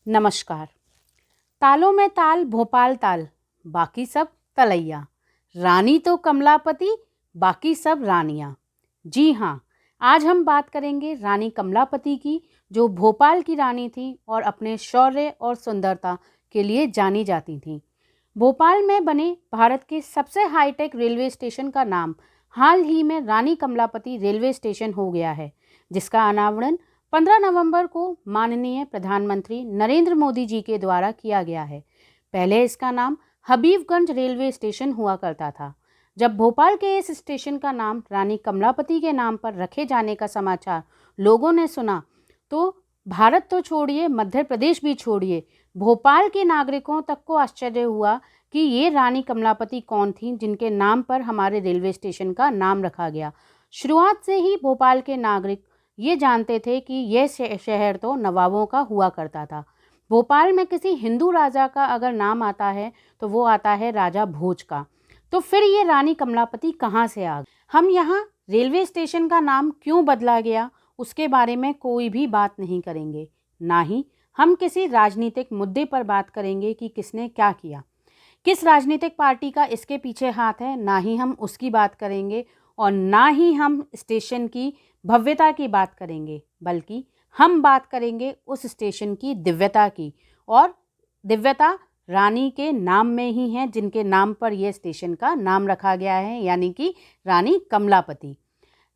नमस्कार। तालों में ताल भोपाल ताल, बाकी सब तलैया। रानी तो कमलापति, बाकी सब रानियाँ। जी हाँ, आज हम बात करेंगे रानी कमलापति की, जो भोपाल की रानी थी और अपने शौर्य और सुंदरता के लिए जानी जाती थी। भोपाल में बने भारत के सबसे हाईटेक रेलवे स्टेशन का नाम हाल ही में रानी कमलापति रेलवे स्टेशन हो गया है, जिसका अनावरण 15 नवंबर को माननीय प्रधानमंत्री नरेंद्र मोदी जी के द्वारा किया गया है। पहले इसका नाम हबीबगंज रेलवे स्टेशन हुआ करता था। जब भोपाल के इस स्टेशन का नाम रानी कमलापति के नाम पर रखे जाने का समाचार लोगों ने सुना तो भारत तो छोड़िए, मध्य प्रदेश भी छोड़िए, भोपाल के नागरिकों तक को आश्चर्य हुआ कि ये रानी कमलापति कौन थी जिनके नाम पर हमारे रेलवे स्टेशन का नाम रखा गया। शुरुआत से ही भोपाल के नागरिक ये जानते थे कि यह शहर तो नवाबों का हुआ करता था। भोपाल में किसी हिंदू राजा का अगर नाम आता है तो वो आता है राजा भोज का। तो फिर ये रानी कमलापति कहाँ से आ गई? हम यहाँ रेलवे स्टेशन का नाम क्यों बदला गया उसके बारे में कोई भी बात नहीं करेंगे, ना ही हम किसी राजनीतिक मुद्दे पर बात करेंगे कि किसने क्या किया, किस राजनीतिक पार्टी का इसके पीछे हाथ है, ना ही हम उसकी बात करेंगे और ना ही हम स्टेशन की भव्यता की बात करेंगे, बल्कि हम बात करेंगे उस स्टेशन की दिव्यता की। और दिव्यता रानी के नाम में ही है, जिनके नाम पर यह स्टेशन का नाम रखा गया है, यानी कि रानी कमलापति।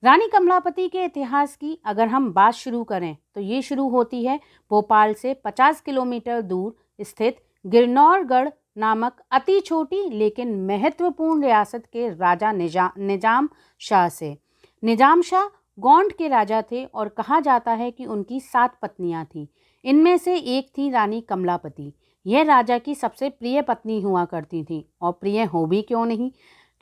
रानी कमलापति के इतिहास की अगर हम बात शुरू करें तो ये शुरू होती है भोपाल से 50 किलोमीटर दूर स्थित गिरनौरगढ़ नामक अति छोटी लेकिन महत्वपूर्ण रियासत के राजा निजाम शाह से। निजाम शाह गोंड के राजा थे और कहा जाता है कि उनकी 7 पत्नियां थीं। इनमें से एक थी रानी कमलापति। यह राजा की सबसे प्रिय पत्नी हुआ करती थी, और प्रिय हो भी क्यों नहीं,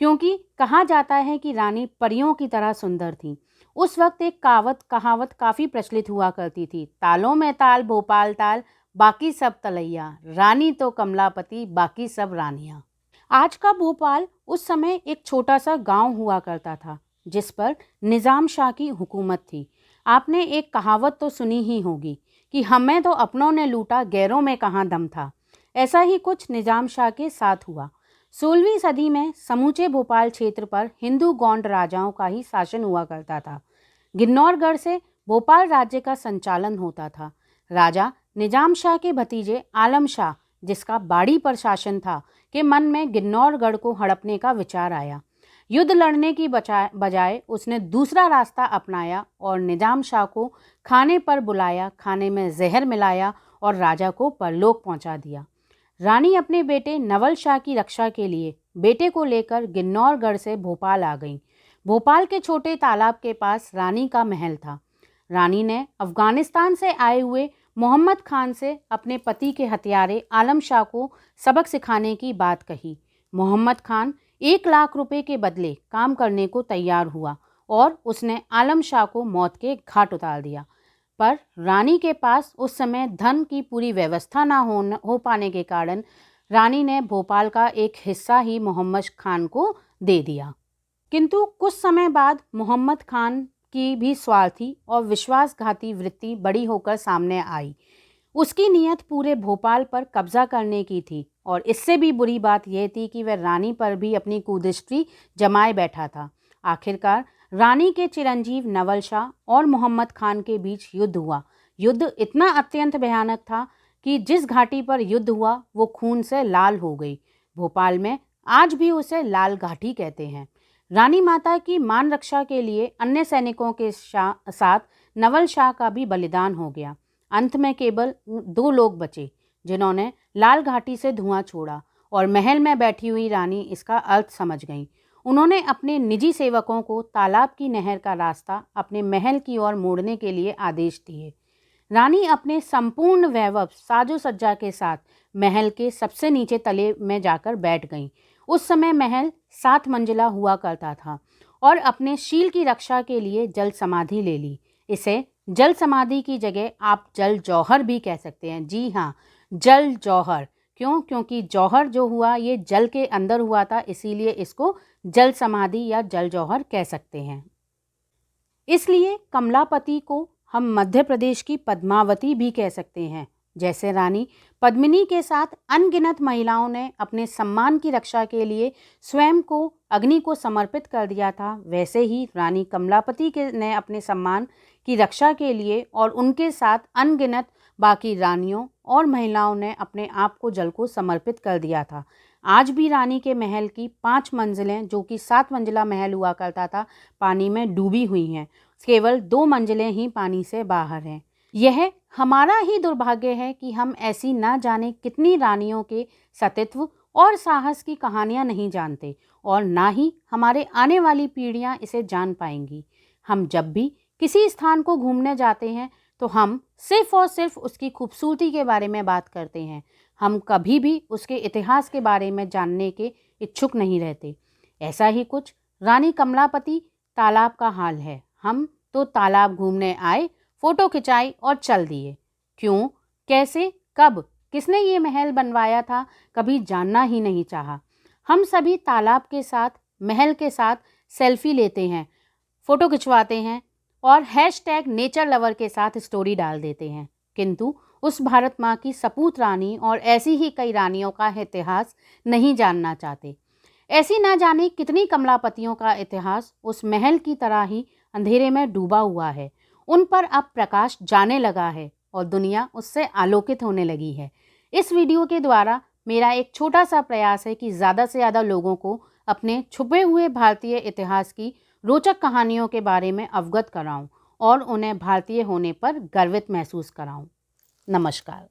क्योंकि कहा जाता है कि रानी परियों की तरह सुंदर थी। उस वक्त एक कहावत काफ़ी प्रचलित हुआ करती थी, तालों में ताल भोपाल ताल, बाकी सब तलैया, रानी तो कमलापति, बाकी सब रानियाँ। आज का भोपाल उस समय एक छोटा सा गांव हुआ करता था जिस पर निज़ाम शाह की हुकूमत थी। आपने एक कहावत तो सुनी ही होगी कि हमें तो अपनों ने लूटा, गैरों में कहाँ दम था। ऐसा ही कुछ निज़ाम शाह के साथ हुआ। 16वीं सदी में समूचे भोपाल क्षेत्र पर हिंदू गौंड राजाओं का ही शासन हुआ करता था। गिन्नौरगढ़ से भोपाल राज्य का संचालन होता था। राजा निजाम शाह के भतीजे आलम शाह, जिसका बाड़ी पर शासन था, के मन में गिन्नौरगढ़ को हड़पने का विचार आया। युद्ध लड़ने की बजाय उसने दूसरा रास्ता अपनाया और निजाम शाह को खाने पर बुलाया, खाने में जहर मिलाया और राजा को परलोक पहुंचा दिया। रानी अपने बेटे नवल शाह की रक्षा के लिए बेटे को लेकर गिन्नौरगढ़ से भोपाल आ गई। भोपाल के छोटे तालाब के पास रानी का महल था। रानी ने अफगानिस्तान से आए हुए मोहम्मद खान से अपने पति के हत्यारे आलम शाह को सबक सिखाने की बात कही। मोहम्मद खान 1 लाख रुपए के बदले काम करने को तैयार हुआ और उसने आलम शाह को मौत के घाट उतार दिया। पर रानी के पास उस समय धन की पूरी व्यवस्था ना हो पाने के कारण रानी ने भोपाल का एक हिस्सा ही मोहम्मद खान को दे दिया। किंतु कुछ समय बाद मोहम्मद खान की भी स्वार्थी और विश्वासघाती वृत्ति बड़ी होकर सामने आई। उसकी नीयत पूरे भोपाल पर कब्जा करने की थी, और इससे भी बुरी बात यह थी कि वह रानी पर भी अपनी कुदृष्टि जमाए बैठा था। आखिरकार रानी के चिरंजीव नवल शाह और मोहम्मद खान के बीच युद्ध हुआ। युद्ध इतना अत्यंत भयानक था कि जिस घाटी पर युद्ध हुआ वो खून से लाल हो गई। भोपाल में आज भी उसे लाल घाटी कहते हैं। रानी माता की मान रक्षा के लिए अन्य सैनिकों के साथ नवल शाह का भी बलिदान हो गया। अंत में केवल 2 लोग बचे जिन्होंने लाल घाटी से धुआं छोड़ा, और महल में बैठी हुई रानी इसका अर्थ समझ गईं। उन्होंने अपने निजी सेवकों को तालाब की नहर का रास्ता अपने महल की ओर मोड़ने के लिए आदेश दिए। रानी अपने संपूर्ण वैभव साजो सज्जा के साथ महल के सबसे नीचे तले में जाकर बैठ गईं। उस समय महल 7 मंजिला हुआ करता था और अपने शील की रक्षा के लिए जल समाधि ले ली। इसे जल समाधि की जगह आप जल जौहर भी कह सकते हैं। जी हाँ, जल जौहर। क्यों? क्योंकि जौहर जो हुआ ये जल के अंदर हुआ था, इसीलिए इसको जल समाधि या जल जौहर कह सकते हैं। इसलिए कमलापति को हम मध्य प्रदेश की पद्मावती भी कह सकते हैं। जैसे रानी पद्मिनी के साथ अनगिनत महिलाओं ने अपने सम्मान की रक्षा के लिए स्वयं को अग्नि को समर्पित कर दिया था, वैसे ही रानी कमलापति ने अपने सम्मान की रक्षा के लिए और उनके साथ अनगिनत बाकी रानियों और महिलाओं ने अपने आप को जल को समर्पित कर दिया था। आज भी रानी के महल की 5 मंजिलें, जो कि 7 मंजिला महल हुआ करता था, पानी में डूबी हुई हैं। केवल 2 मंजिलें ही पानी से बाहर हैं। यह हमारा ही दुर्भाग्य है कि हम ऐसी ना जाने कितनी रानियों के सतीत्व और साहस की कहानियां नहीं जानते और ना ही हमारे आने वाली पीढ़ियां इसे जान पाएंगी। हम जब भी किसी स्थान को घूमने जाते हैं तो हम सिर्फ और सिर्फ उसकी खूबसूरती के बारे में बात करते हैं। हम कभी भी उसके इतिहास के बारे में जानने के इच्छुक नहीं रहते। ऐसा ही कुछ रानी कमलापति तालाब का हाल है। हम तो तालाब घूमने आए, फोटो खिंचाई और चल दिए। क्यों, कैसे, कब, किसने ये महल बनवाया था, कभी जानना ही नहीं चाहा। हम सभी तालाब के साथ, महल के साथ सेल्फी लेते हैं, फोटो खिंचवाते हैं और #नेचर लवर के साथ स्टोरी डाल देते हैं, किंतु उस भारत माँ की सपूत रानी और ऐसी ही कई रानियों का इतिहास नहीं जानना चाहते। ऐसी ना जाने कितनी कमलापतियों का इतिहास उस महल की तरह ही अंधेरे में डूबा हुआ है। उन पर अब प्रकाश जाने लगा है और दुनिया उससे आलोकित होने लगी है। इस वीडियो के द्वारा मेरा एक छोटा सा प्रयास है कि ज़्यादा से ज़्यादा लोगों को अपने छुपे हुए भारतीय इतिहास की रोचक कहानियों के बारे में अवगत कराऊं और उन्हें भारतीय होने पर गर्वित महसूस कराऊं। नमस्कार।